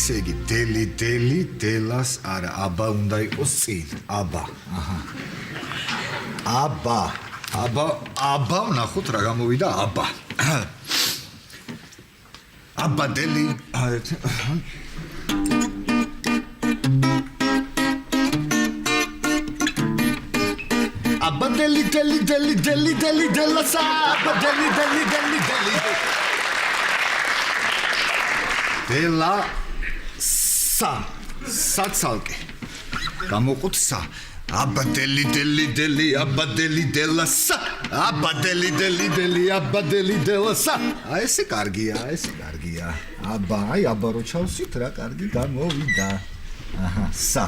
ესე იგი დელი დელას არა აბა უნდა იყოს წინ აბა აჰა აბა ვნახოთ რა გამოვიდა აბა აბა დელი აბა დელი დელას აბა დელი დელა საცალკე გამოყოთ სა აბა დელი აბა დელი დელასა აბა დელი აბა დელი დელასა აი ესე კარგია აბა აი აბა რო ჩავსვით რა კარგი გამოვიდა აჰა სა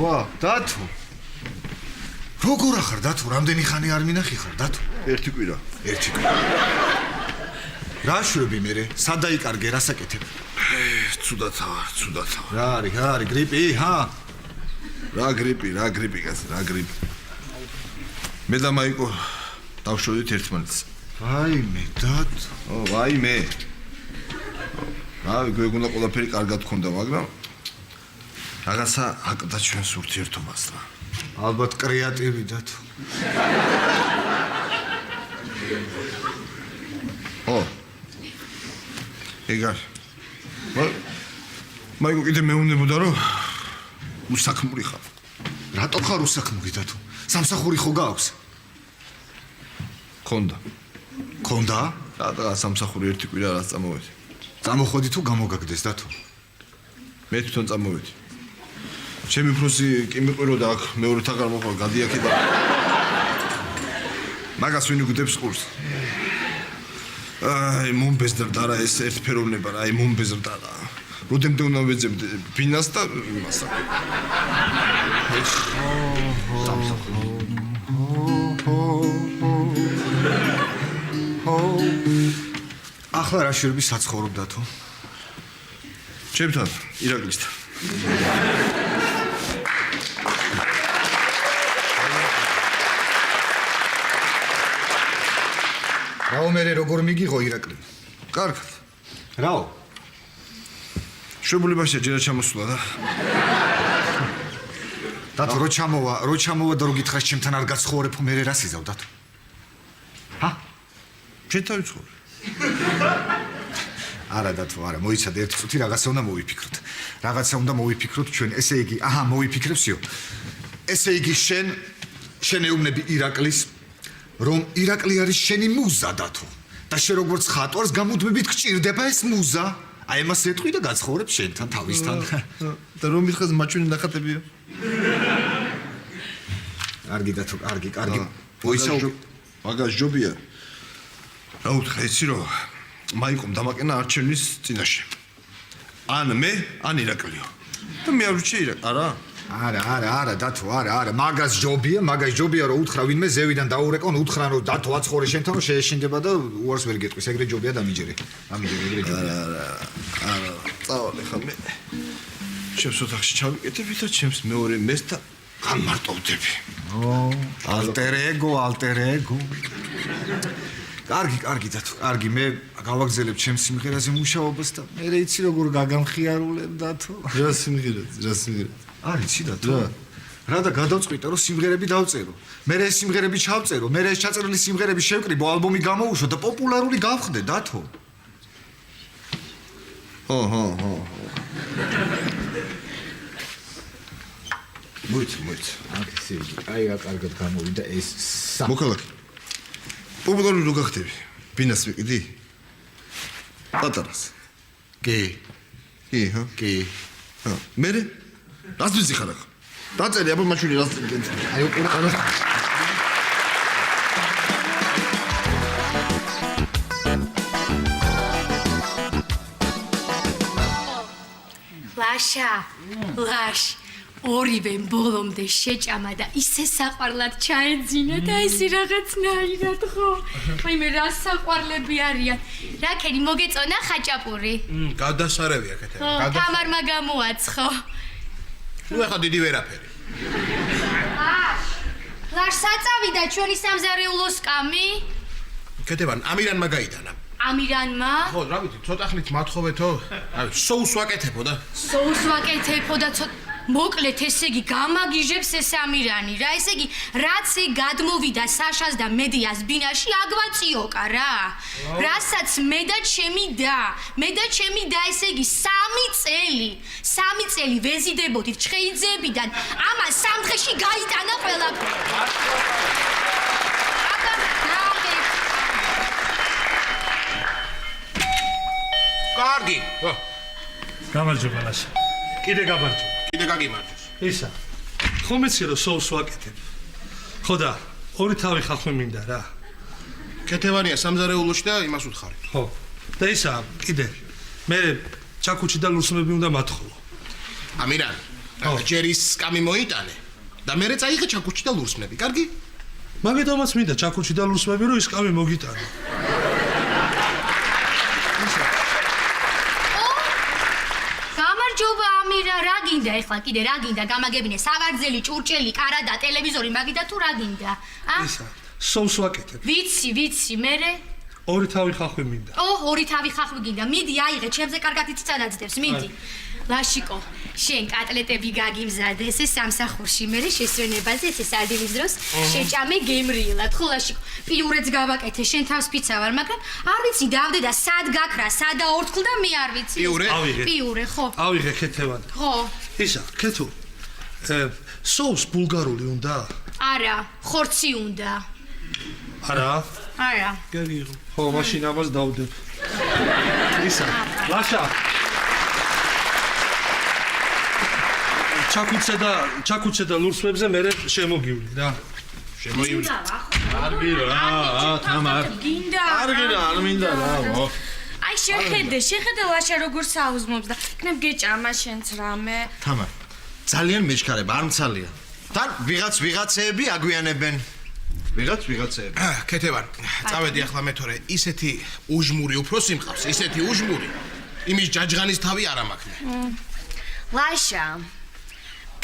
ვა დათო როგორ ახარ დათო რამდენი ხანი არ მინახი ხარ დათო ერთი კვირა რა შვები მე სად დაიკარგე რა საკეთებ ცუდად რა არის გრიპი ჰა რა გრიპი კაცი რა გრიპი მე და მაიკო დავშოვდით ერთმანეთს ვაიმე დათო ვაიმე რავი გვეგონდა ყველაფერი კარგად გქონდა მაგრამ რაღაცა აკდა ჩვენს ურთიერთობას რა ალბათ კრეატივი დათო ეგარ მაიკო კიდე მეუნდებოდა რომ უსაქმური ხარ რატო ხარ უსაქმური დათო სამსახური ხო გაქვს ქონდა რა სამსახური ერთი კვირა რას წამოვედი წამოხვედი თუ გამოგაგდეს დათო მე თვითონ წამოვედი ჩემი ფროსი კი მიყვიროდა აქ მეორე თაღარ მოყვა გადიაქე და მაგას ვინ უგდებს ყურს აი მომბეზრდა რა ეს ერთფეროვნება რა აი მომბეზრდა რა როდემდე უნდა ვეძებ ბინას და იმასა ახლა რა შვერბი საცხოვრობ დათო ჩემთან ირაკლისთან რაო მე როგორ მიგიღო ირაკლი კარგად რაო შვებულებაშია ჯერა ჩამოსულა და დათო რო ჩამოვა და რო გითხარ ჩემთან არ გაცხოვრებ მე რას იზავ დათო ჰა შენ თავი ცხოვრე არა დათო არა მოიცადე ერთი წუთი რაღაცა უნდა მოვიფიქროთ ჩვენ ესე იგი აჰა მოვიფიქრებსიო ესე იგი შენ ეუბნები ირაკლის რომ ირაკლი არის შენი მუზა დათო და შენ როგორც ხატვარს გამუდმებით გჭირდება ეს მუზა აი მას ეტყვი და გაცხოვრებ შენთან თავისთან და რომ მითხეს მაჩვენი ნახატებია კარგი დათო კარგი მოიცავ მაგას ჯობია რა უთხრა იცი რომ მაიკომ დამაკენა არჩევნის წინაშე ან მე ან ირაკლიო და მე არ ვჭირე არა არა დათო არა მაგას ჯობია რომ უთხრა ვინმე ზევიდან დაურეკონ უთხრან რომ დათო აცხოვრე შენთან რომ შეეშინდება და უარს ვერ გეტყვის ეგრე ჯობია დამიჯერე ეგრე ჯობია არა წავალე ხა მე ჩემს ოთახში ჩავიკეთებ და ჩემს მეორე მეს და გამარტოვდები ალტერ ეგო კარგი დათო კარგი მე გავაგზელებ ჩემს სიმღერაზე მუშაობას და მე იცი როგორ გაგამხიარულებ დათო რა სიმღერაც არ იცი დათო რა და გადავწყვიტე რომ სიმღერები დავწერო. მე ეს სიმღერები ჩავწერო, მე ეს ჩაწერილი სიმღერები შევკრიბო, ალბომი გამოუშვა და პოპულარული გავხდე, დათო. ხო. მოიცა. აქ ისე იგი, აი რა კარგად გამოვიდა ეს მოქალაქე. პოპულარული რო გახდები? ბინას ვიყიდი? პატარას. კი. ჰა? კი. ჰა. მე რას ვიზიხარ ახლა? დაწერე აბა მაშვილი რას წიგენს. აი უკურა ლაშ ორივე ბოლომდე შეჭამა და ისე საყვარლად ჩაეძინა და ისი რაღაცნაირად ხო აი მე რა საყვარლები არიან რა ქენი მოგეწონა ხაჭაპური გადასარევია ქეთება თამარმა გამოაცხო ნუ ახლა დიდი ვერაფერი ლაშ საწავიდა ჩვენი სამზარეულოს კამი ქეთება ამირანმა გაიტანა ამირანმა ხო რა ვიცი ცოტა ხნით მათხოვეთო აი სოუს ვაკეთებო და სოუს ვაკეთებო და მოკლედ ესე იგი გამაგიჟებს ეს ამირანი რა ესე იგი რაც ეგ გადმოვიდა საშას და მედიას ბინაში აგვაწიოკა რა რასაც მე და ჩემი და ესე იგი 3 წელი ვეზიდებოდით ჩხეიძეებიდან ამან 3 დღეში გაიტანა ყველაფერი კარგი ხო გამარჯობა ლაშა კიდე გამარჯობა კიდე გაგიმარჯოს ისა ხომ მეცი რომ სოუს ვაკეთებ ხო და ორი თავი ხალხი მინდა რა ქეთევანია სამზარეულოში და იმას უთხარი ხო და ისა კიდე მე ჩაკუჩი და ლურსმები უნდა მათხოვო ამირან ჯერის კამი მოიტანე და მე წაიღე ჩაკუჩი და ლურსმები კარგი მაგიტომაც მინდა ჩაკუჩი და ლურსმები რომ ის კამი მოგიტანო გამარჯობა ამირა რა გინდა ეხლა კიდე რა გინდა გამაგებინე სავარძელი ჭურჭელი კარა და ტელევიზორი მაგიდა თუ რა გინდა ისა სოუს ვაკეთებ ვიცი მერე ორი თავი ხალხი მინდა ორი თავი ხალხი გინდა მიდი აიღე ჩემზე კარგად იცადაძდებს მიდი ლაშიკო შენ კატლეტები გაგიმზადე ესე სამსახურში მერე შესვენებაზე ესე სარდილის დროს შეჭამე გემრიელად ხო ლაშიკო პიურეც გავაკეთე შენ თავს ფიცა ვარ მაგრამ არ ვიცი დავდე და სად გაქრა სადა ორთქლ და მე არ ვიცი პიურე ხო ავიღე ქეთევან ხო ისა ქეთო სოუს ბულგარული უნდა არა ხორცი უნდა არა გაგიღო ხო მაშინ ამას დავდებ ისა ლაშა ჩაკუჩე და ლურსმებზე მე შემოგივლი რა შემოივლი კარგი რა თამარ გინდა არ მინდა რა აი შეხედე ლაშა როგორ საუზმობს და იქნებ გეჭამა შენც რამე თამარ ძალიან მეჩქარება არ მცალია თან ვიღაცეები აგვიანებენ ვიღაცეები ქეთევან წავედი ახლა მე თორე ისეთი უჟმური უფროსი მყავს ისეთი უჟმური იმის ჯაჯღანის თავი არ ამაქვს ლაშა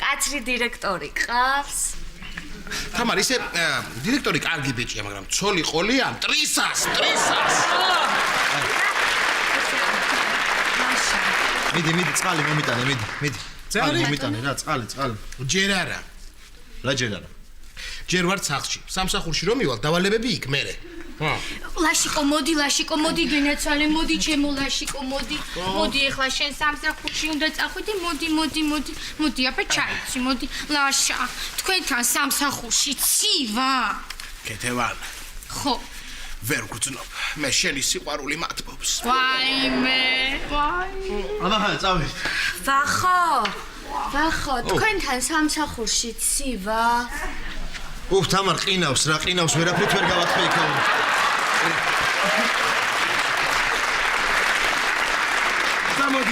კაცრი დირექტორი ყავს თამარ ისე დირექტორი კარგი ბიჭია მაგრამ ცოლი ყოლია მტრისას მიდი წყალი მომიტანე მიდი წყალი მომიტანე რა წყალი ჯერ არა რა ჯერ არა ჯერ ვარ სახლში სამსახურში რომ მივალ დავალებები იქ მერე ლაშიკო მოდი გენაცვალე მოდი ჩემო ლაშიკო მოდი ეხლა შენ სამსახურში უნდა წახვიდე მოდი აბა ჩაიცი მოდი ლაშა თქვენთან სამსახურში ცივა ქეთევან ხო ვერ გძნობ მე შენი სიყვარული მათბობს ვაიმე ამახან წავით ვახო თქვენთან სამსახურში ცივა თამარ ყინავს ვერაფრით ვერ გავათხე იქ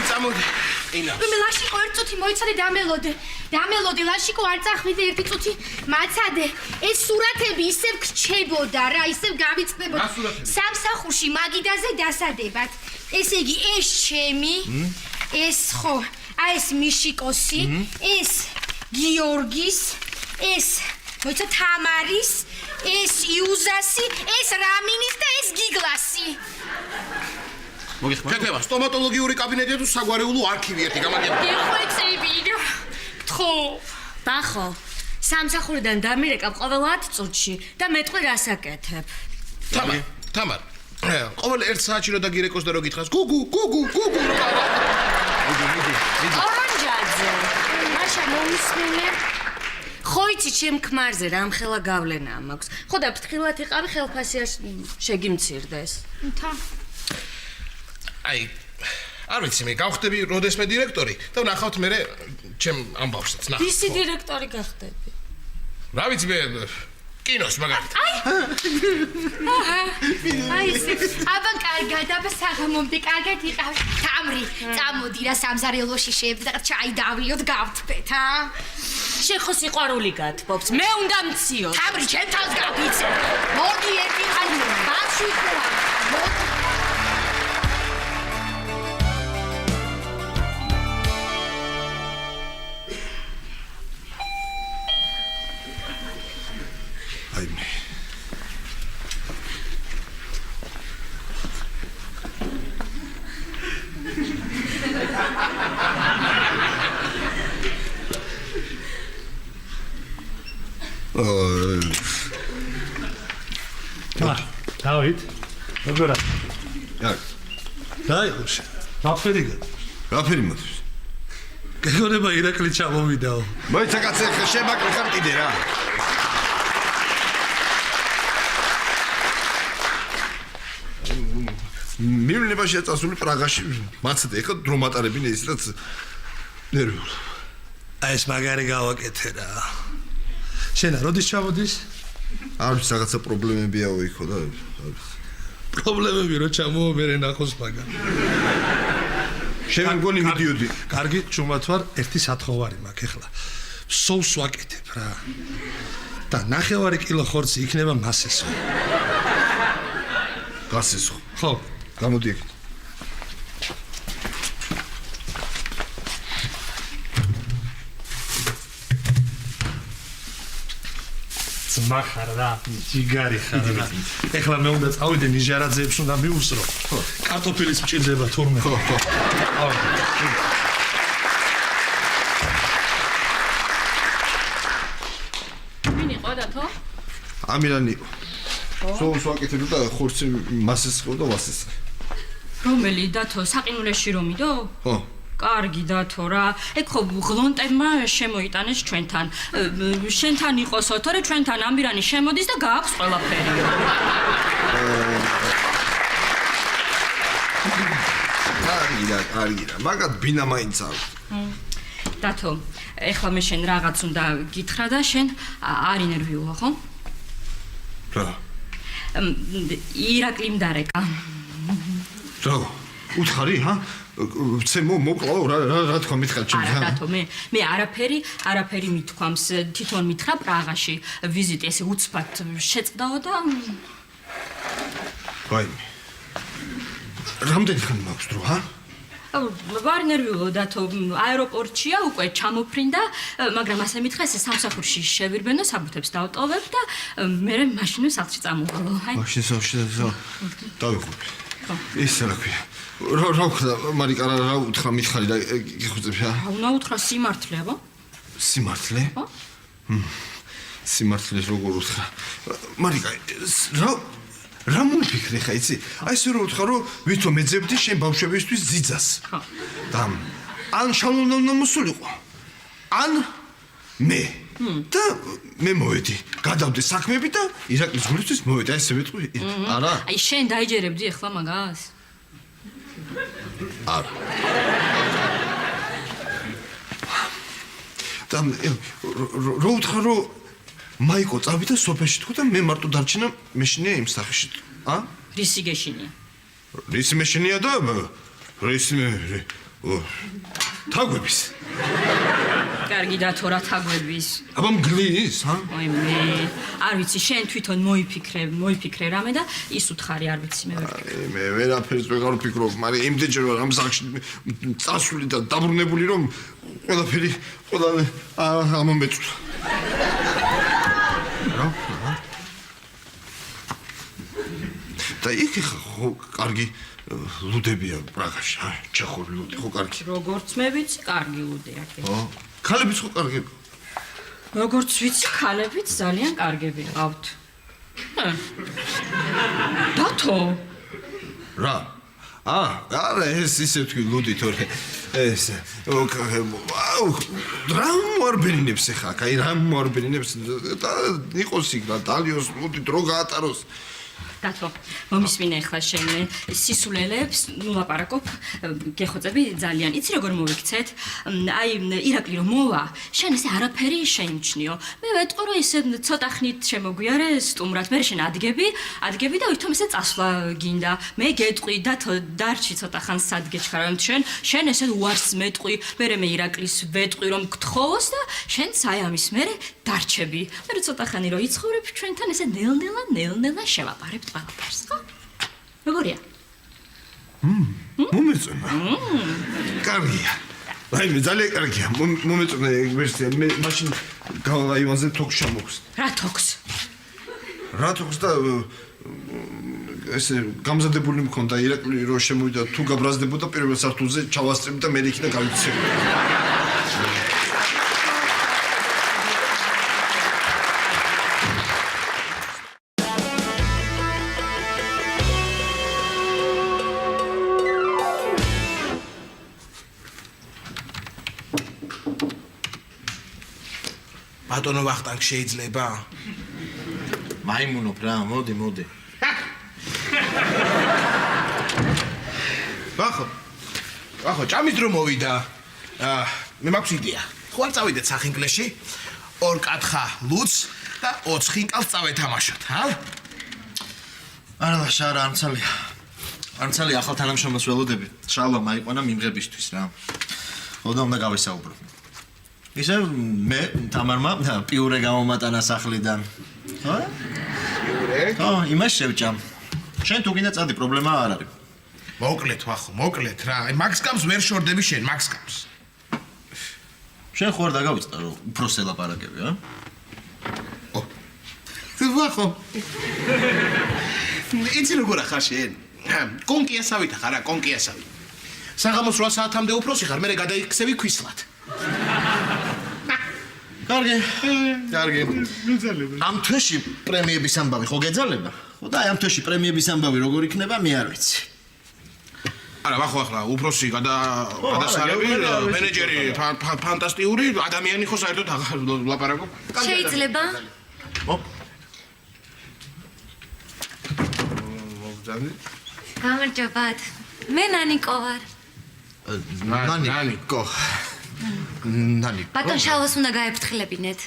წამოდი ყინავს მე ლაშიკო ერთ წუთი მოიცადე დამელოდე ლაშიკო არ წახვიდე ერთი წუთი მაცადე ეს სურათები ისევ გრჩებოდა რა ისევ გავიწყდებოდა სამსახურში მაგიდაზე დასადებად ესე იგი ეს ჩემი ეს ხო აი ეს მიშიკოსი ეს გიორგის ეს მოიცა თამარის ეს იუზასი ეს რამინის და ეს გიგლასი ქეთევან სტომატოლოგიური კაბინეტია თუ საგვარეულო არქივი ერთი გამაგებია გეხვეწები ხო ბახო სამსახურიდან დამირეკავ ყოველ 10 წუთში და მეტყვი რას აკეთებ? თამარ ყოველ 1 საათში რო დაგირეკოს და რო გითხრას გუგუ ორანჯაძე მაშა მომისმინე ხო იცი ჩემ ქმარზე რამ ხელა გავლენა მაქვს ხო და ფრთხილად იყავი ხელფასიაში შეგიმცირდეს თა აი არ ვიცი მე გავხდები როდესმე დირექტორი და ვნახავთ მე ჩემ ამბავშიც ნახავთ ვისი დირექტორი გახდები? რა ვიცი მე კინოს მაგალითად აი აბა კარგად აბა საღამომდე კარგად იყავ თამრი წამოდი რა სამზარეულოში შეებდა ჩაი დავლიოთ გავთბეთ შენ ხო სიყვარული გათბობს მე უნდა მციო თამრი ჩემ თავს გაფიცე მოდი ერთი ხანი ბავშვი ხარ დავით როგორ არის? რა? დაიხუშე. რაფერიგა? რაფერი მოდის? გეგონება ირაკლი ჩამოვიდაო. მოიცა კაცი შემაკრე ხარ კიდე რა. მივლინებაში წასული პრაღაში მაცდე ეხა დრო მატარებინე ის რაც ნერვიულ. აი ეს მაგარი გავაკეთე რა. შენა როდის ჩამოდის? არ ვიცი რაღაცა პრობლემებიაო იქო და არ ვიცი. პრობლემები რო ჩამოვა მე ნახოს მაგა. შენ მგონი მიდიოდი. კარგი, ჩუმად ვარ, ერთი სათხოვარი მაქვს ეხლა. სოუს ვაკეთებ რა. და 9 კილო ხორცი იქნება მასესო. გასესო. ხო, გამოდი ეგ. ძმახარ რა, ჯიგარი ხარ რა. ეხლა მე უნდა წავიდე ნიჟარაძეებს უნდა მიუსრო. კარტოფილის მჭირდება თურმე. ხო. ვინ იყო დათო? ამირანი იყო. სოუს ვაკეთებ და ხორცი მასეს ხო და ვასეს. რომელი დათო საყინულეში რომიდო? ხო. კარგი დათო რა. ეგ ხო ღლონტებმა შემოიტანეს ჩვენთან. შენთან იყოსო, თორე ჩვენთან ამირანი შემოდის და გააქვს ყველაფერი. კარგი რა. მაგათ ბინა მაინც არის. დათო, ეხლა მე შენ რაღაც უნდა გითხრა და შენ არ ინერვიულა, ხო? რა? ირაკლი მდარეკა. რა? უთხარი, ჰა? ცე მოკლაო რა თქვა მითხარ ჩემს არა დათო მე არაფერი მithქვამს თვითონ მითხრა პრაღაში ვიზიტი ესე უცბად შეწყდაო და ვაიმე რამდენი ხანი მაქვს დრო ჰა ვარ ნერვიულო დათო აეროპორტშია უკვე ჩამოფრინდა მაგრამ ასე მითხრა ესე სამსახურში შევირბენო საბუთებს დავტოვებ და მე მაშინო სახლში წამოვალო აი მაშინ სახლში დავიხურე ის რა ქვია რა ხდა მარიკა რა უთხრა მითხარი და გიხუძებ რა უნდა უთხრა სიმართლე აბა სიმართლე ხო სიმართლე როგორ უთხრა მარიკა რა მომიფიქრე ხა იცი აი ესე რომ უთხრა რომ ვითომ ეძებდი შენ ბავშვებისთვის ძიძას ხო და ან შალონოვნა მოსულიყო ან მე და მე მოვედი გადავდი საქმეები და ირაკლის გულისთვის მოვედი აი ესე ვიტყვი არა აი შენ დაიჯერებდი ახლა მაგას არა და რო უთხრა რომ მაიკო წავიდა სოფელში თქვა და მე მარტო დარჩენა მეშინია იმ სახეში ა რისი გეშინია რისი მეშინია და რისი თაგვების კარგი დათო რა თაგვების აბა მგლის ჰა ой მე არ ვიცი შენ თვითონ მოიფიქრე რამე და ის უთხარი არ ვიცი მე ვერ ვფიქრობ მე ვერაფერს ვეღარ ვფიქრობ მაგრამ იმდენჯერ ვარ ამ სახში წასული და დაბრუნებული რომ ყველაფერი ამომეწვა რა და იქ ხო კარგი ლუდებია პრაღაში ჩეხური ლუდი ხო კარგი როგორც მე ვიცი კარგი ლუდია ხო ქალებიც ხო კარგი როგორც ვიცი, ქალებიც ძალიან კარგები ყავთ. დათო, რა? არა, ეს ისე თქვი ლუდი თორე. ეს რა მორბინებს ხა, კაი რა მორბინებს და იყოს იქ რა დალიოს ლუდი დრო გაატაროს. დათო, მომისმინე ახლა შენ სისულელებს, ნუ ლაპარაკობ, გეხოცები ძალიან. იცი როგორ მოვიქცეთ? აი, ირაკლი რომ მოვა, შენ ესე არაფერი შეიმჩნიო. მე ვეტყვი რომ ისე ცოტა ხნით შემოგვიარე სტუმრად, მე შენ ადგები და ვითომ ესე წასვლა გინდა. მე გეტყვი დათო, დარჩი ცოტა ხანს სად გეჩქარავ შენ ესე უარს მეტყვი, მე ირაკლის ვეტყვი რომ გთხოვოს და შენ საამის მე დარჩები. მე ცოტა ხანი რომ იცხოვრებ ჩვენთან ესე ნელ-ნელა შევაპარებ ყველაფერს, ხო? როგორია? მომეწონა. კარგია. რაიმე ძალიან კარგია. მომეწონა ეგ ვერსია. მე მაშინ გავაიმაზე თოქს ჩამოხს. რა თოქს? რა თოქს და ესე გამზადებული მქონდა ირაკლი რომ შემოვიდა თუ გაბრაზდებოდა პირველ სართულზე ჩავასწრებ და მე იქიდან გავიცე. ბატონო ვახტანგ შეიძლება? მაიმუნობ რა, მოდი. ახო, ჭამის დრო მოვიდა. მე მაქვს იდეა. ხო არ წავიდეთ სახინკლეში? 2 კათხა ლუც და 20 ხინკალს წავეთამაშოთ, ჰა? არა, შარა არცალია ახალ თანამშრომელს ველოდები. შალვა მაიყვანა მიმღებისთვის რა. ხოდა უნდა გავესაუბრო. ისე მე თამარმა პიურე გამომატანა სახლიდან. ხო? პიურე? ხო, იმას შევჭამ. შენ თუ გინდა წადი, პრობლემა არ არის. მოკლედ რა. აი მაქსკამს ვერ შორდები შენ, მაქსკამს. შენ ხო არ დაგავიწყდა რომ უფრო სელაპარაკები, ა? ვახო. იცი როგორ ხარ შენ? კონკიასავით ხარ, კონკიასავით. საღამოს 8 საათამდე უფროსი ხარ, მე გადაიქცევი ქვისლად. კარგი. ამ თვეში პრემიების ამბავი ხო გეძალება? ხო და ამ თვეში პრემიების ამბავი როგორ იქნება, მე არ ვიცი. არა, ვახო ახლა უფროსი გადასარევი, მენეჯერი ფანტასტიკური, ადამიანი ხო საერთოდ აღარ ლაპარაკობ. შეიძლება? მოგძანდი? გამარჯობათ. მე ნანიკო ვარ. ნანიკო. ბატონ შალვას უნდა გაეფრთხილებინეთ.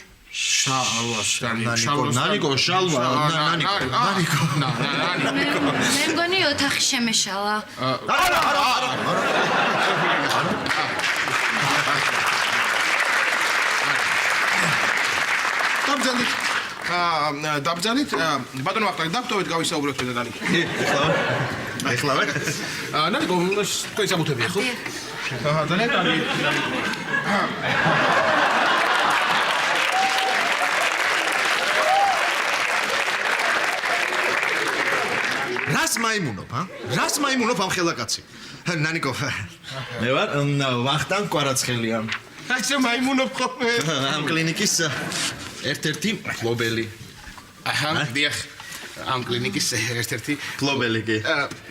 ნანიკო, შალვა, ნანიკო. მე მგონი ოთახი შემეშალა. არა. დაბრძანით, ბატონო ვახტანგ, დაგტოვეთ გავისაუბროთ მე და ნანიკო. ეხლავე? ნანიკო, თქვენი საბუთებია, ხო? ძალიან კარგი. რას მაიმუნობ ამ ხელაკაცი? ნანიკო, მე ვარ ვახტანგ კვარაცხელია. ასე მაიმუნობ ხოლმე. ამ კლინიკის ერთ-ერთი მფლობელი. აჰა, დიახ. ამ კლინიკის ერთ-ერთი მფლობელი კი.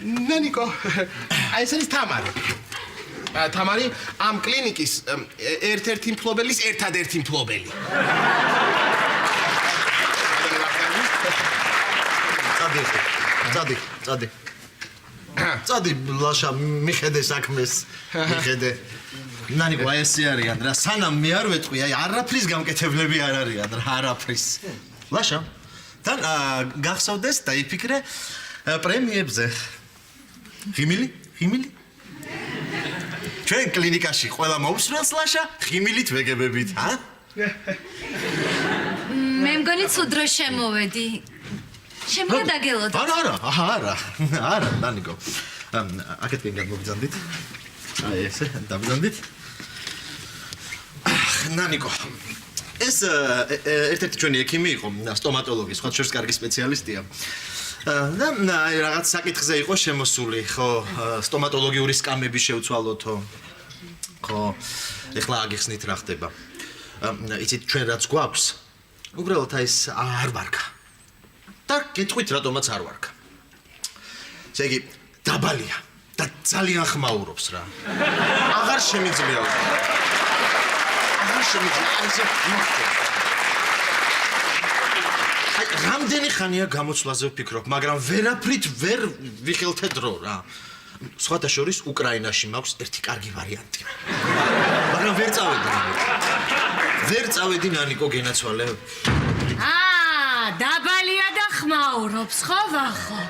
ნანიკო, აი ეს არის თამარი. თამარი ამ კლინიკის ერთ-ერთი მფლობელის ერთადერთი მფლობელი. წადი ლაშა მიხედე საქმეს. მიხედე. ნანიკო, აი ესე არიან რა, სანამ მე არ ვეტყვი, აი არაფრის გამკეთებლები არ არიან რა, არაფრის. ლაშა, თან გახსოვდეს დაიფიქრე პრემიებზე. ღიმილი? ჩვენ კლინიკაში ყველა მომსვლელს ლაშა ღიმილით ვეგებებით, ჰა? მე მგონი ცუდრო შემოვედი. შემიძლია დაგელოდოთ? არა, ნანიკო. აქეთ გინდა მოგძანდით. აი ესე, დაბრძანდით. ნანიკო. ეს ერთ-ერთი ჩვენი ექიმი იყო, სტომატოლოგი, სხვა შორს კარგი სპეციალისტია. და აი რაღაც საკითხზე იყო შემოსული, ხო, სტომატოლოგიური სკამები შევცვალოთო. ხო, ეხლა აგიხსნით რა ხდება. იცით ჩვენ რაც გვაქვს უბრალოდ აი ეს არ ვარქა და გეტყვით რატომაც არ ვარქა ესე იგი დაბალია და ძალიან ხმაურობს რა აღარ შემიძლია აი რამდენი ხანია გამოცვლაზე ვფიქრობ მაგრამ ვერაფრით ვერ ვიხელთე დრო რა სხვათა შორის უკრაინაში მაქვს ერთი კარგი ვარიანტი მაგრამ ვერ წავედი ნანიკო გენაცვალე დაბალია და ხმაურობს ხო ვახო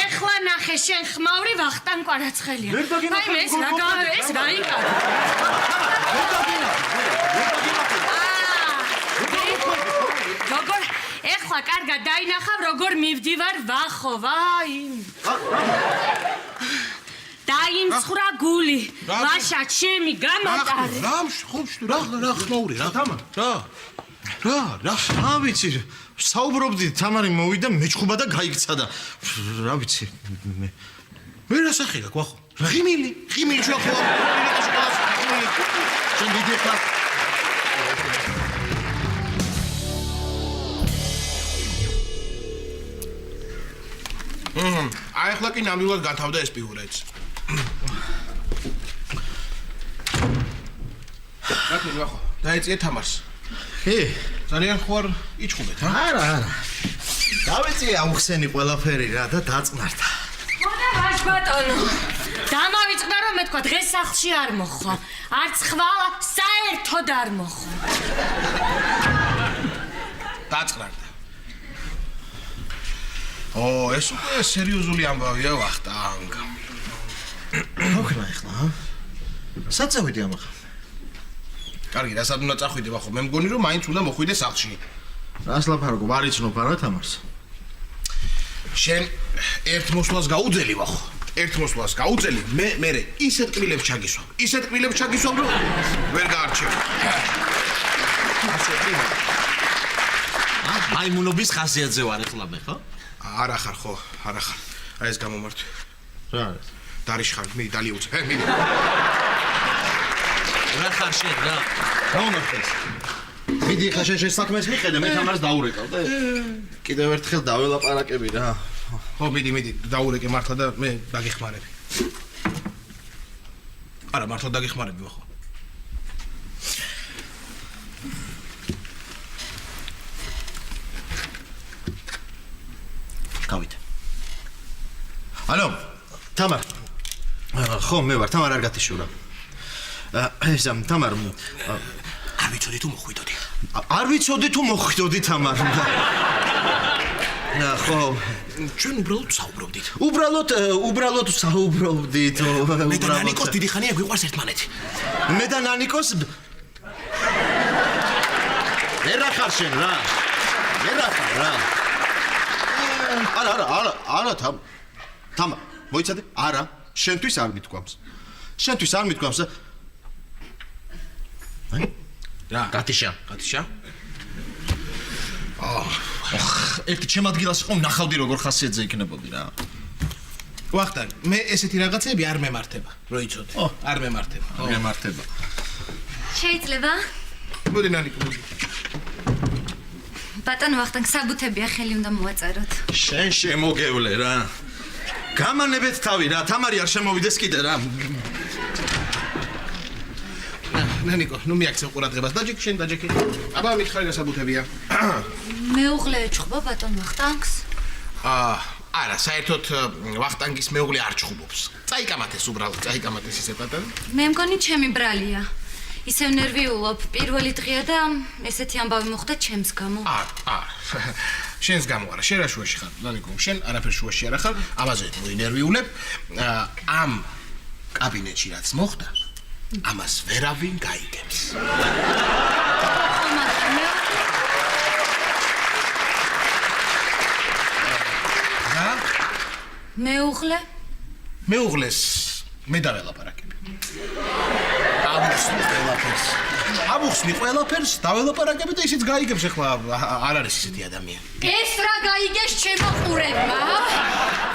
ეხლა ნახე შენ ხმაური ვახტანგ კვარაცხელია აი ეს გაიკადა როგორ ეხლა კარგად დაინახავ როგორ მივდივარ ვახო ვაი დაიმცხრა გული ვაშა ჩემი გამატარე რა ხმაური რა თამა რა ვიცი საუბრობდი თამარი მოვიდა მეჩხუბა და გაიქცა და რა ვიცი მე რასახი გაქვს ვახო ღიმილი შეხო შენ დიდი ხარ აი ახლა კი ნამდვილად გათავდა ეს პიურეც რატომ ვახო დაეწიე თამარს კი ძალიან ხوار იჩხუბეთ რა არა დავეწიე აუხსენი ყველაფერი რა და დაწნარდა ხოდა ვაშ ბატონო დამავიწყდა რომ მე თქვა დღეს სახლში არ მოხვა არც ხვალა საერთოდ არ მოხვა დაწყნარდა ეს უკვე სერიოზული ამბავია ვახტანგ მოხლა ახლა სად წავიდი ამახა კარგი რასად უნდა წახვიდე ვახო მე მგონი რომ მაინც უნდა მოხვიდე სახლში რას ლაფარგო ვარიცნობ არა თამარს შენ ერთ მოსვლას გაუძელი ვახო ერთ მოსვლას გაუძელი მე ისეთ კბილებს ჩაგისვამ რომ ვერ გაარჩევ მაიმუნობის ხასიათზე ვარ ახლა მე ხო არა ხარ ხო არა ხარ აი ეს გამომართვი რა არის დარიშხარ მიდი დალიუცე მიდი რა ხარ შენ რა უნდა ხეს მიდი ხა შენ საქმეს მიხედე მე თამარს დაურეკავ და კიდევ ერთხელ დაველაპარაკები რა ხო მიდი დაურეკე მართლა და მე დაგეხმარები არა მართლა დაგეხმარები ვახო გავით ალო თამარ ხო მე ვარ თამარ არ გათიშურა ესამ თამარ არ ვიცოდი თუ მოხვიდოდი თამარ ხო ჩვენ უბრალოდ საუბრობდით უბრალოდ საუბრობდით მე და ნანიკოს დიდი ხანია გვიყვარს ერთმანეთი მე და ნანიკოს ვერ ახარ შენ რა არა თამა მოიცადე არა შენთვის არ მithქვამს რა გათიშა ერთი ჩემ ადგილას იყო ნახავდი როგორ ხასიათზე იქნებოდი რა ვახტანგ მე ესეთი რაღაცები არ მემართება რო იცოდე არ მემართება შეიძლება მოდი ნანიკო მოდი ბატონო ვახტანგ საბუთებია ხელი უნდა მოვაწეროთ შენ შემოგევლე რა გამანებეთ თავი რა თამარი არ შემოვიდეს კიდე რა ნანიკო ნუ მიაქცევ ყურადღებას დაჯექი აბა მითხარი გასაბუთებია მეუღლე ეჩხუბა ბატონ ვახტანგს არა საერთოდ ვახტანგის მეუღლე არ ჩხუბობს წაიკამათეს უბრალოდ ისე პატარა მე მგონი ჩემი ბრალია ისევ ნერვიულობ პირველი დღეა და ესეთი ამბავი მოხდა ჩემს გამო შენს გამო არა შენ რა შუაში ხარ ნანიკო შენ არაფერ შუაში არ ხარ ამაზე მოინერვიულებ ამ კაბინეტში რაც მოხდა ამას ვერავინ გაიგებს მეუღლეს მე დაველაპარაკები აბუხსნი ყველაფერს დაველაპარაკები და ისიც გაიგებს ახლა არ არის ისეთი ადამიანი ეს რა გაიგეს ჩემო ყურებმა?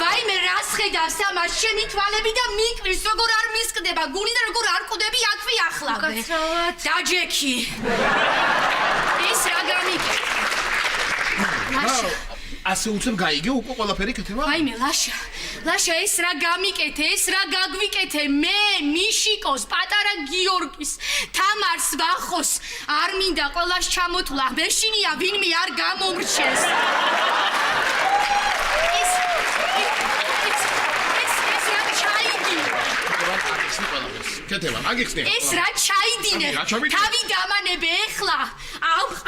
ვაიმე რა რას ხედავს ამას ჩემი თვალები და მიკრის როგორ არ მისკდება გული და როგორ არ კვდები აქვე ახლავე უკაცრავად. დაჯექი ეს რა გამიგე ლაშა ასე უცებ გაიგე უკვე ყველაფერი კეთება? ვაიმე ლაშა ეს რა გამიკეთე ეს რა გაგვიკეთე მე მიშიკოს პატარა გიორგის თამარს ვახოს არ მინდა ყველას ჩამოთვლა ბეშინია ვინმე არ გამომრჩეს ეს რა ჩაიდინე კეთება აგიხსნე ეს რა ჩაიდინე თავი დამანებე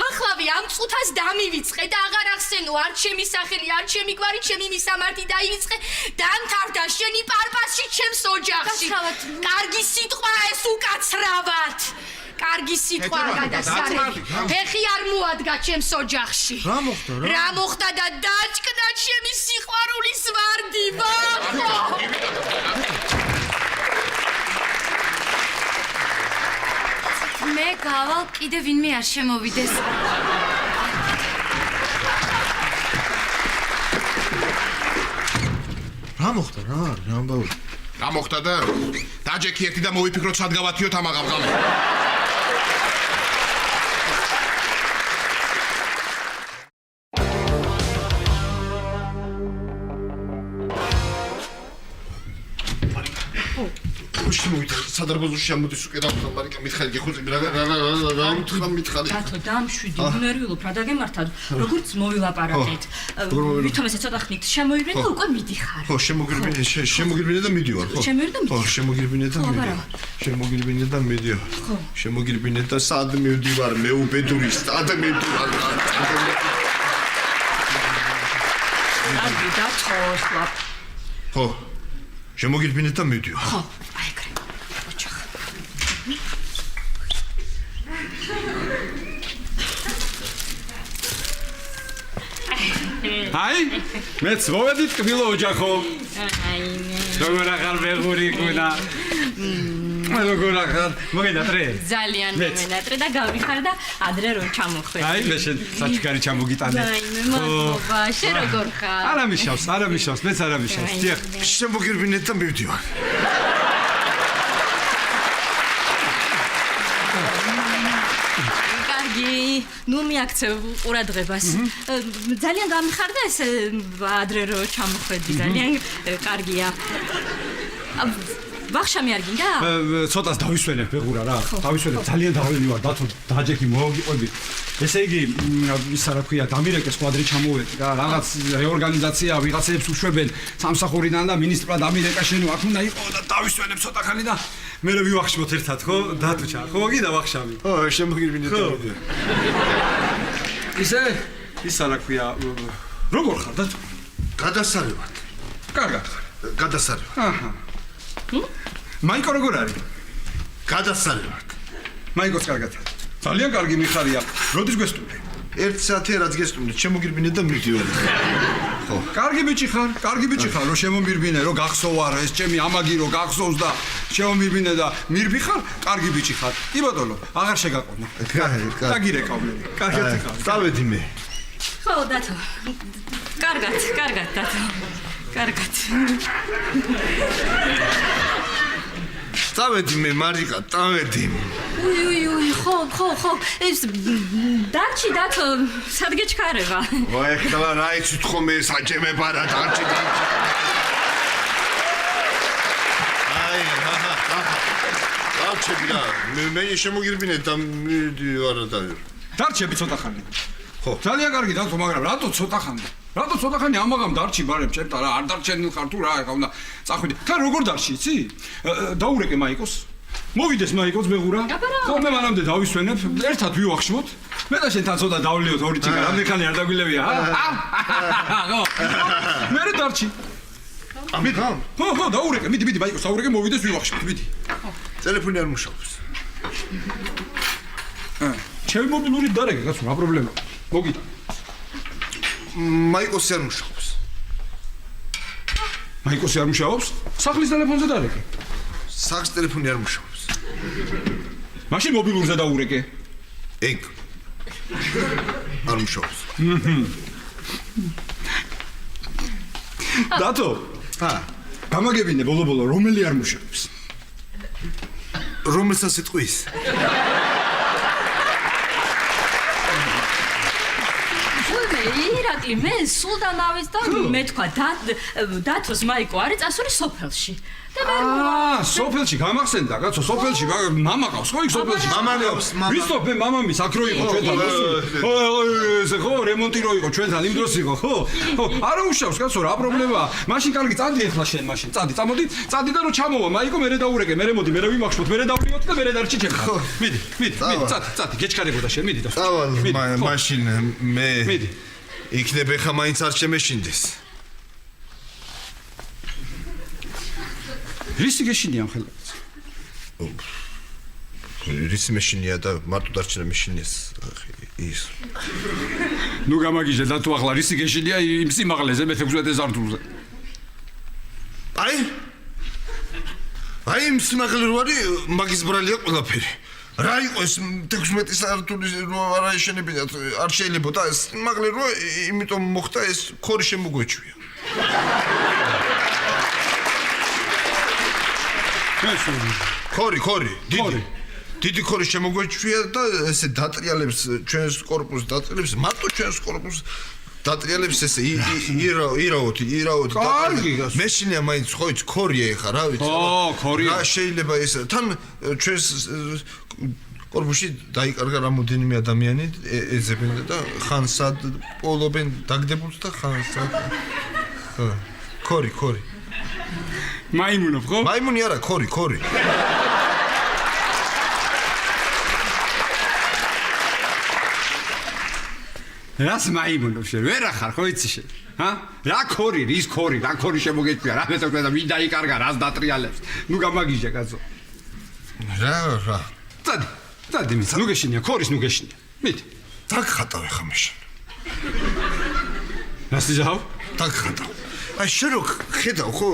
ახლავე ამ წუთას დამივიწყე და აღარ ახსენო არ ჩემი სახელი არ ჩემი გვარი ჩემი მისამართი დაივიწყე დამთავრდა შენი პარპასში ჩემს ოჯახში კარგი სიტყვა ეს უკაცრავად კარგი სიტყვა გადასარევი ფეხი არ მოადგა ჩემს ოჯახში რა მოხდა და დაჭკნა ჩემი სიყვარულის ვარდი ვახო მე გავალ კიდე ვინმე არ შემოვიდეს. რა მოხდა რა ამბავი რა მოხდა და დაჯექი ერთი და მოვიფიქროთ სად გავათიოთ ამ აღამღამე სადარბაზოში ამოდის უკვე დავხარ მარიკა მითხარი გეხუწები რა უთხრა მითხარი დათო დამშვიდი უნერვილობ რა დაგემართა როგორც მოვილაპარაკეთ ვითომ ესე ცოტა ხნით შემოივლე და უკვე მიდიხარ ხო შემოგირბინე და მიდივარ ხო შემოგირბინე და მიდივარ შემოგირბინე და სად მივდივარ მე უბედური სად მივდივარ კარგი დათო ხო შემოგირბინე და მიდივარ ხო აი კრე ოჩახ აი მეც მოვედით კბილო ოჯახო აი როგორ აღარ ვეღური გუნა როგორ აღარ მოგენატრე ძალიან მომენატრე და გავიხარ და ადრე რომ ჩამოხვედი აი მე შენ საჩქარი ჩამოგიტანე აი მე მადლობა შენ როგორ ხარ არა მიშავს მეც არა მიშავს დიახ შემოგირბინე და მივდივარ ნუ მიაქცევ ყურადღებას ძალიან გამიხარდა ეს ადრე რომ ჩამოხვედი ძალიან კარგია ვახშამი არ გინდა? ცოტას დავისვენებ ბეღურა რა დავისვენებ ძალიან დავლილი ვარ დათო დაჯექი მოვაგიყვები ესე იგი ისა რა ქვია დამირეკეს კვადრი ჩამოვედი რა რაღაც რეორგანიზაცია ვიღაცებს უშვებენ სამსახურიდან და მინისტრმა დამირეკა შენო აქ უნდა იყო და დავისვენებ ცოტა ხანი და მე რო ვივახშმოთ ერთად ხო დათოჩა ხო გიდა ვახშამი ხო შემოგირბინე და ისე ისა რა ქვია როგორ ხარ დათო გადასარევად კარგად ხარ გადასარევად აჰა მაიკო როგორ არის? გადასარევად. მაიკოც კარგად არის. ძალიან კარგი მიხარია. როდის გვესტუმრე? 1 საათია რაც გესტუმრეთ, შემოგირბინე და მივდივარ. ხო. კარგი ბიჭი ხარ, რომ შემომირბინე, რომ გახსოვარ ეს ჩემი ამაგი რომ გახსოვს და შემომირბინე და მირბი ხარ, კარგი ბიჭი ხარ. კი ბატონო, აღარ შეგაყონა. დაგირეკავ მე. კარგად ხარ. დავედი მე. ხო, დათო. კარგად, დათო. კარგად. დავედი მე მარიკა, დავედი. უი, ხო. ეს დარჩი დათო, სად გეჩქარება? ვაიხლა რა იცით ხომ ეს აჭემება რა დარჩი. აი, დარჩები რა. მე შემოგირბინე და მივდივარ და დარჩები ცოტა ხანი. ხო, ძალიან კარგი დათო, მაგრამ რატო ცოტა ხანი? რატო ცოტა ხანი ამაღამ დარჩი ბარემ ჭერტა რა არ დარჩენილ ხარ თუ რა ეხა უნდა წახვიდე. თან როგორ დარჩი იცი? დაურეკე მაიკოს. მოვიდეს მაიკოს მეღურა. ხო მე მანამდე დავისვენებ, ერთად ვივახშმოთ. მე და შენთან ცოტა დავლიოთ ორი ჭიქა, რამდენი არ დაგვილებია? ხო. მე დარჩი. ამიტომ? ხო, დაურეკე, მიდი მაიკოს, დაურეკე, მოვიდეს ვივახშმოთ, მიდი. ტელეფონი არ მუშაობს. ჩემი მობილური დარეკე, კაცო, რა პრობლემა? მოგიტან. მაიკოსი არ მუშაობს. მაიკოსი არ მუშაობს? სახლის ტელეფონზე დარეკე. სახლის ტელეფონი არ მუშაობს. მაშინ მობილურზე დაურეკე. ეგ. არ მუშაობს. დათო, გამაგებინე ბოლო-ბოლო რომელი არ მუშაობს? რომელსაც იტყვის? ირაკლი მე სულ დამავեց და მე თქვა დათოს მაიკო არის წასული სოფელში. სოფელში გამახსენდა კაცო, სოფელში მამა ყავს ხო იქ სოფელში? მამა ყავს, მამა. ვისწორ მამამის აქ რო იყო ჩვენთან. ესე ხო რემონტი რო იყო ჩვენთან იმ დროს იყო ხო? ხო, არა უშავს კაცო, რა პრობლემაა? მაშინ კარგი წადი ეხლა შენ მაშინ, წამოდი და რო ჩამოვა მაიკო მე დაურეკე, მე რემონტი, მე ვიმახშობ, მე დავლიოთ და მე დარჩი ჩემ. მიდი, წადი, გეჩქარებოდა შენ, მიდი და. წავალ, მაშინ მე მიდი. იქნებ ეხა მაინც არ შემეშინდეს. რისი გეშინია ამ ხელს? რისი მეშინია და მარტო დარჩენა მეშინიეს ის. ნუ გამაგიჟე და თუ ახლა რისი გეშინია იმ სიმაღლეზე მე-16 ზარდულზე. აი იმ სიმაღლე რო არის მაგის ბრალია ყველაფერი. რა იყო ეს 16 ზარდულის რო არ აიშენებინათ არ შეიძლებოდა ეს სიმაღლე რო იმიტომ მოხდა ეს ქორი შემოგვეჩვია. ქორი დიდი ქორი შემოგვეჩვია და ესე დატრიალებს ჩვენს კორპუსს დატრიალებს მარტო ჩვენს კორპუსს დატრიალებს ესე ირაოთი მეშინია მაინც ხო იცი ქორია ეხა რა ვიცი ქორია რა შეიძლება ეს თან ჩვენს კორპუსში დაიკარგა რამოდენიმე ადამიანი ეძებენ და ხანსად პოლობენ დაგდებულს და ხანსად ქორი მაიმუნო ხო? მაიმუნი არა, ქორი. რას მაიმუნო შენ? ვერ ახარ ხო იცი შენ? რა ქორი, რის ქორი, რა ქორი შემოგეჩვია, რა მეწოქე და ვინ დაიკარგა, რას დატრიალებს. ნუ გამაგიჟე კაცო. რა. წადი მის, ნუ გეშინია, ქორის ნუ გეშინია. მიდი. დაგხატავ ეხა მე შენ. რას იძავ? დაგხატავ. აი შენ რო ხედავ ხო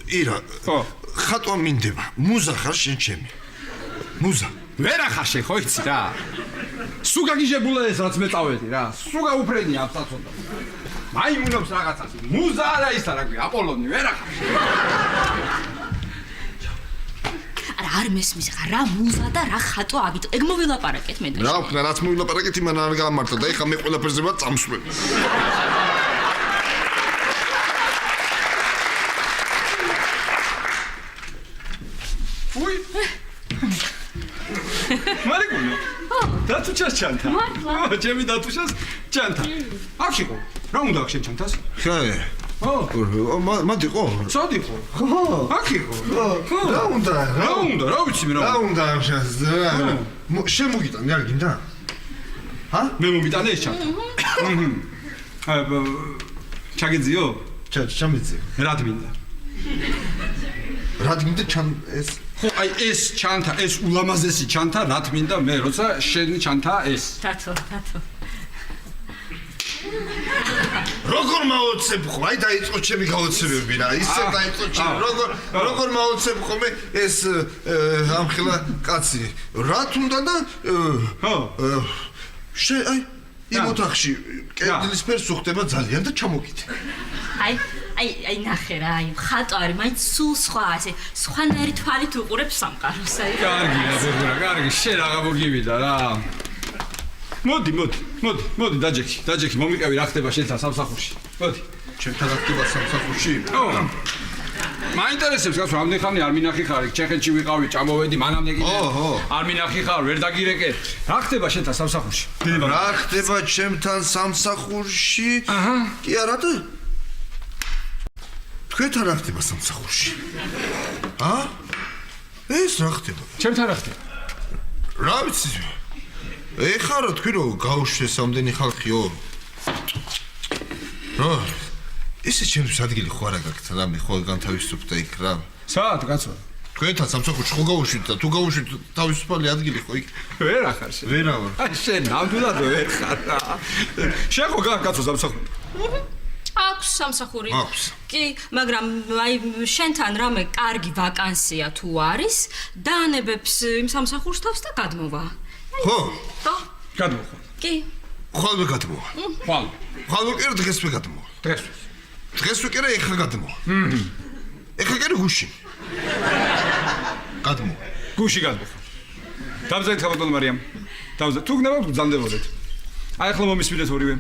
ირა ხატვა მინდება მუზა ხარ შენ ჩემი მუზა ვერ ახარ შენ ხო იცი რა სულ გაგიჟებულა ეს რაც მე წავედი რა სულ გაუფრენია ამ საწონდა მაიმუნობს რაღაცას მუზა არა ის არა გვი აპოლონი ვერ ახარ არ მესმის რა მუზა და რა ხატვა აგიტო ეგ მოვილაპარაკეთ მე და რა ვქნა რაც მოვილაპარაკეთ იმან არ გამართა და ეხა მე ყველაფერზე ვარ წამსვლელი მარიკუნო დათუშას ჩანთა ჩემი დათუშას ჩანთა აქ იყო რა უნდა აქ შენ ჩანთას მადიყო სოდიყო აქ იყო რა უნდა რა ვიცი მე რა უნდა შემოგიტანე არ გინდა მე მომიტანე ეს ჩანთა ჩაგეძიო ჩამეძიო რა მინდა ჩან ეს ხო აი ეს ჩანთა ეს ულამაზესი ჩანთა რა მინდა მე როცა შენი ჩანთა ეს თათო როგორ მაოცებ ხო აი დაიწყო ჩემი გაოცებები რა ისე დაიწყო ჩემი როგორ მაოცებ ხო მე ეს ამხელა კაცი რა თუნდა და შე აი იმ ოთახში კედლის ფერს უხდება ძალიან და ჩამოგიდე აი ნახე რა აი ხატვა არის მაინც სულ სხვა ასე სხვანაირი თვალით უყურებს სამყაროს აი კარგია ბებურა კარგი შენ რაღა მოგივიდა რა მოდი დაჯექი მომიყევი რა ხდება შენთან სამსახურში მოდი ჩემთან რა ხდება სამსახურში მაინტერესებს გასულ ამდენ ხანი არ მინახი ხარ ჩეხეთში ვიყავი ჭამოვედი მანამდე კიდე არ მინახი ხარ ვერ დაგირეკე რა ხდება შენთან სამსახურში რა ხდება ჩემთან სამსახურში კი არა და თქვენთან რა ხდება სამსახურში ეს რა ხდება ჩემთან რა ხდება რა ვიცი ეხლა რა თქვი რომ გაუშვეს ამდენი ხალხიო რა ისე ჩემს ადგილი ხო არა გაქვთ რა მე ხო განთავისუფლდა იქ რა საათ კაცო თქვენთან სამსახურში ხო გაუშვით და თუ გაუშვით თავისუფალი ადგილი ხო იქ ვერ ახარ შენ ვერა ვარ აი შენ ნამდვილად ვერ ხარ რა შენ ხო გააკაცო სამსახური აქვს სამსახური აქვს კი მაგრამ აი შენთან რამე კარგი ვაკანსია თუ არის დაანებებს იმ სამსახურს თავს და გადმოვა ხო გადმოვა კი ხვალ გადმოვა ხვალ კი დღეს გადმოვა დღეს კი ეხლა გადმოვა ეხლა კერი გუშინ. გადმო. გუში გადმოხარ. დავზეთ ხალხო მარიამ. დავზეთ. თუ გნებავ გძანდებოდეთ. აი ახლა მომისმინეთ ორივე.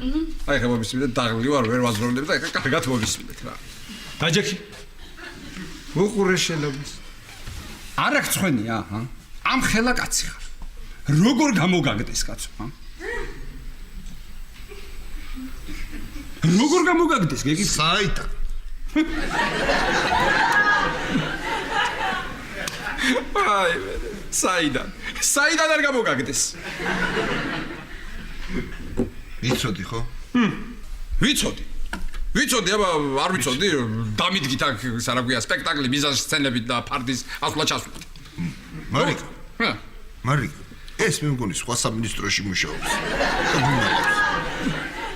აი ახლა მომისმინეთ დაღლი ვარ ვერ ვაზროვნებ და ეხლა კარგად მომისმინეთ რა. დაჯექი. უყურე შენობის. არ აქვს ხვენია, ჰა? ამ ხელა კაცი ხარ. როგორ გამოგაგდეს კაცო, ჰა? როგორ გამოგაგდეს, გეკითხე? საიდან? აი, საიდან? საიდან არ გამოგაგდეს? ვიცოდი ხო? ვიცოდი. ვიცოდი, აბა არ ვიცოდი, დამიდგით აქ რა ქვია, სპექტაკლი, მიზანს სცენებით და ფარდის ასვლა ჩასვლით. მარიკა. ჰა. მარიკა. ეს მე მგონი სხვა სამინისტროში მუშაობს.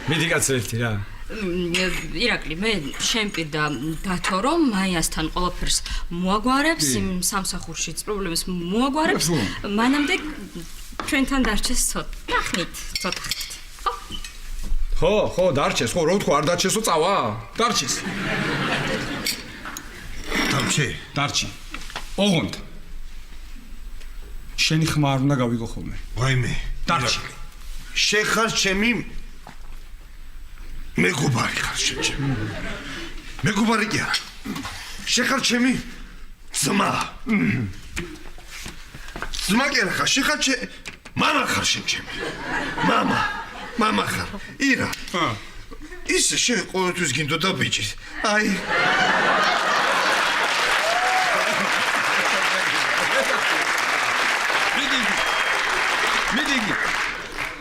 მიდი კაცო ერთი რა. ირაკლი, მე შენ პირდა დათო რომ მაიასთან ყველაფერს მოაგვარებს, იმ სამსახურშიც პრობლემას მოაგვარებს, მანამდე ჩვენთან დარჩეს ცოტა. ნახნით, ცოტა ხნით. ხო, დარჩეს, ხო, რო ვთქვა, არ დარჩესო წავა? დარჩეს. დარჩი. ოღონდ. შენი ხმა არ უნდა გავიგო ხოლმე. ვაიმე. დარჩი. შენ ხარ ჩემი მეგობარი ხარ შენ ჩემი. მეგობარი კი არა. შენ ხარ ჩემი ძმა. ძმა კი არა ხარ, შენ ხარ მამა ხარ შენ ჩემი. მამა ხარ. ირა. ისე შენ ყოველთვის გინდოდა ბიჭის. აი.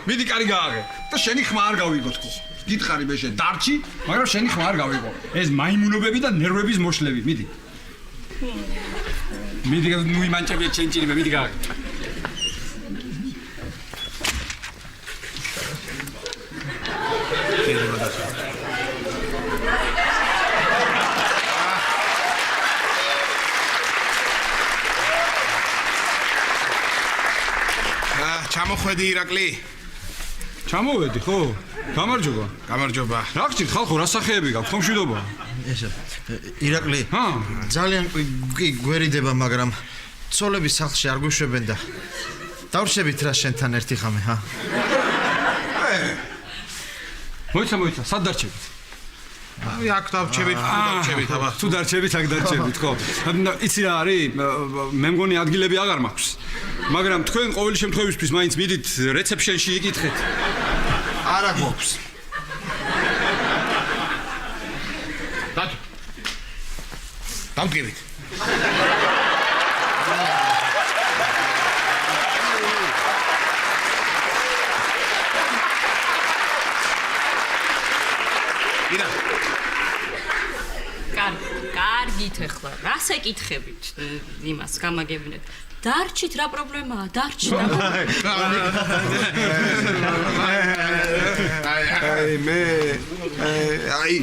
მიდი კარი გააღე და შენი ხმა არ გავიგო თქო. გითხარი მე შენ დარჩი, მაგრამ შენი ხმა არ გავიგო. ეს მაიმუნობები და ნერვების მოშლები, მიდი. მიდი მოიმანჭები ჩენჭირიბე, მიდი გააღე. ჩამოხვედი ირაკლი. ჩამოვედი ხო? გამარჯობა. გამარჯობა. რა გჭირთ ხალხო, რა სახეები გაქვთ, ხომ მშვიდობა? ესა ირაკლი. ძალიან გვერიდება, მაგრამ ცოლები სახლში არ გვიშვებენ და დავრჩებით რა შენთან ერთი ხამე, ჰა? მოიცა, სად დარჩებით? აი აქ დავჩებით, აბა. თუ დარჩებით, აქ დარჩებით, ხო. იცი რა არის? მე მგონი ადგილები აღარ მაქვს. მაგრამ თქვენ ყოველი შემთხვევისთვის მაინც მიდით რეცეპშენში იკითხეთ. არა გვაქვს. დათო. დამდგებით. ირა. კარგით ახლა, რას ეკითხებით იმას გამაგებინეთ? დარჩით რა პრობლემაა? დარჩით. აი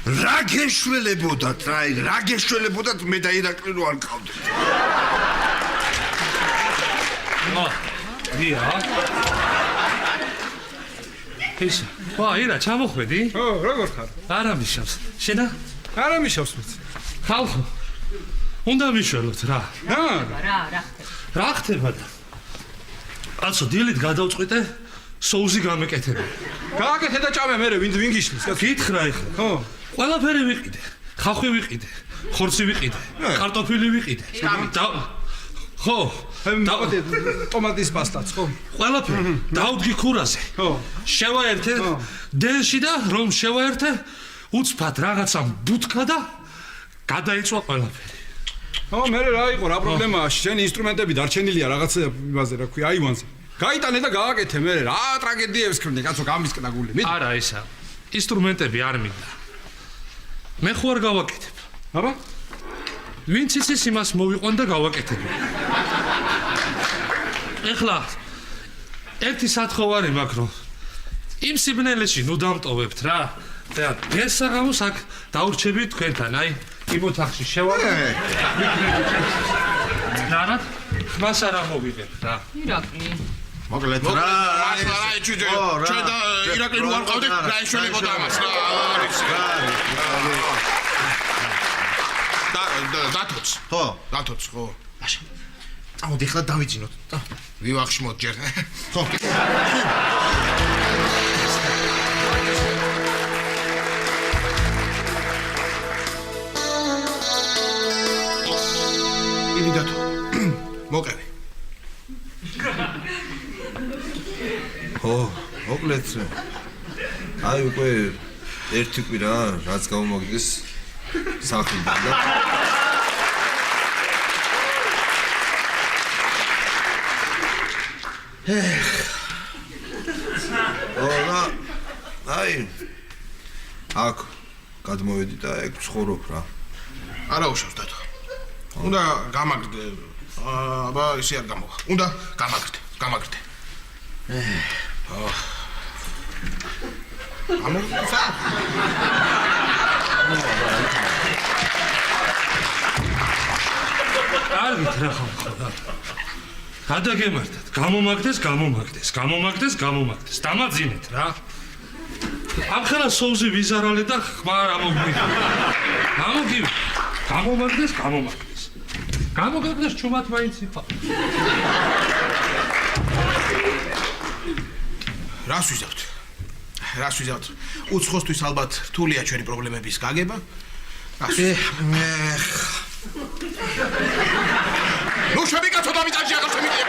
რა გეშველებოდათ, რა გეშველებოდათ მე და ირაკლი რო არ ყავდით. ია. ეს, ირა, ჩამოხვედი? ხო, როგორ ხარ? არა მიშავს. შენა? არა მიშავს მეც. ხალხო. უნდა მიშველოთ რა. რა ხდება და? კაცო, დილით გადავწყვიტე соуზი გამეკეთება. გააკეთე და ჭამე მე ვინ გიშლის? გითხრა ეხლა. ხო. ყველაფერი ვიყიდე. ხახვი ვიყიდე. ხორცი ვიყიდე. კარტოფილი ვიყიდე. ხო. ტომატის პასტაც, ხო? ყველაფერი. დავდგი ქურაზე. ხო. შევაერთე დენში და რომ შევაერთე უცბად რაღაცა ბუთქა და გადაიწვა ყველაფერი. ხო, მე რა იყო, რა პრობლემაა? შენი ინსტრუმენტები დარჩენილია რაღაცა იმაზე, რა ქვია, აივანზე. გაიტანე და გააკეთე მე, რა ტრაგედიებს ქნი, კაცო, გამისკდა გული. არა, ისა. ინსტრუმენტები არ მინდა. მე ხო არ გავაკეთებ. აბა? ვინც იცის იმას მოვიყვან და გავაკეთებ. ეხლა ერთი სათხოვარი მაქვს, რომ იმ სიბნელეში ნუ დამტოვებთ რა. და გესაღამოს აქ დაურჩებით თქვენთან, აი, იმ ოთახში შევავარდეთ. რა? ხმას არ ამოვიღებ რა. ირაკლი. მოკლედ რა. აი ჩვენ და ირაკლი რო არ ყავდეთ, რა ეშველებოდა ამას რა. დათოც. ხო. დათოც, ხო. ლაშა. წამოდი ახლა დავიძინოთ. ვივახშმოთ ჯერ. ხო. იგი დათო. მოკევი. ხო, მოკლედ. აი უკვე ერთი კვირა რაც გამომაგდეს სახლიდან და ოდა აი აქ გადმოვედი და ეგ ცხოვრობ რა. არა უშავს დათო. უნდა გამაგრდე. აბა ისე არ გამოვა. უნდა გამაგრდე. ამოცა. კარგით რა ხომ ხოდა. გადაგემართათ, გამომაგდეს. დამაძინეთ რა. ამხელა სოუზი ვიზარალე და ხმა არ ამოგვიდი. გამოგივი. გამომაგდეს. გამოგაგდეს ჩუმად მაინც იყო. რას ვიზავთ? უცხოსთვის ალბათ რთულია ჩვენი პრობლემების გაგება. ნუ შემიკაცო და მიწაში აღარ შემიძლია.